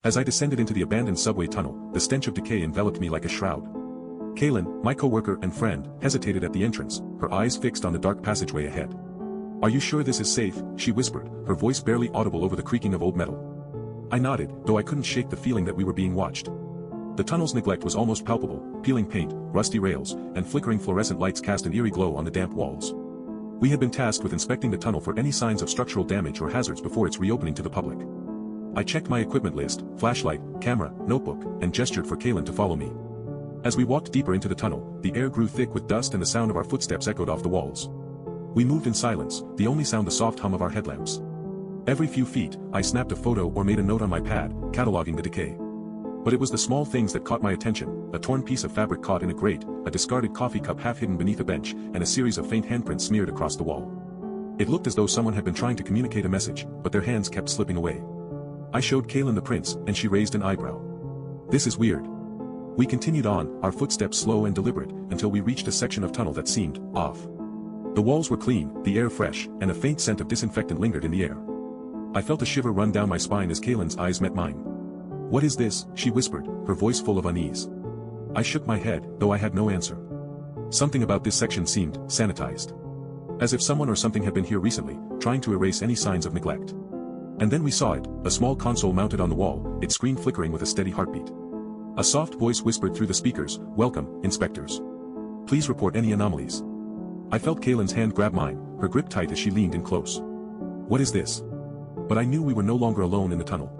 As I descended into the abandoned subway tunnel, the stench of decay enveloped me like a shroud. Kaylin, my coworker and friend, hesitated at the entrance, her eyes fixed on the dark passageway ahead. "Are you sure this is safe?" she whispered, her voice barely audible over the creaking of old metal. I nodded, though I couldn't shake the feeling that we were being watched. The tunnel's neglect was almost palpable, peeling paint, rusty rails, and flickering fluorescent lights cast an eerie glow on the damp walls. We had been tasked with inspecting the tunnel for any signs of structural damage or hazards before its reopening to the public. I checked my equipment list, flashlight, camera, notebook, and gestured for Kaylin to follow me. As we walked deeper into the tunnel, the air grew thick with dust and the sound of our footsteps echoed off the walls. We moved in silence, the only sound the soft hum of our headlamps. Every few feet, I snapped a photo or made a note on my pad, cataloging the decay. But it was the small things that caught my attention: a torn piece of fabric caught in a grate, a discarded coffee cup half hidden beneath a bench, and a series of faint handprints smeared across the wall. It looked as though someone had been trying to communicate a message, but their hands kept slipping away. I showed Kaylin the prints, and she raised an eyebrow. "This is weird." We continued on, our footsteps slow and deliberate, until we reached a section of tunnel that seemed off. The walls were clean, the air fresh, and a faint scent of disinfectant lingered in the air. I felt a shiver run down my spine as Kaylin's eyes met mine. "What is this?" she whispered, her voice full of unease. I shook my head, though I had no answer. Something about this section seemed sanitized. As if someone or something had been here recently, trying to erase any signs of neglect. And then we saw it, a small console mounted on the wall, its screen flickering with a steady heartbeat. A soft voice whispered through the speakers, "Welcome, inspectors. Please report any anomalies." I felt Kaylin's hand grab mine, her grip tight as she leaned in close. "What is this?" But I knew we were no longer alone in the tunnel.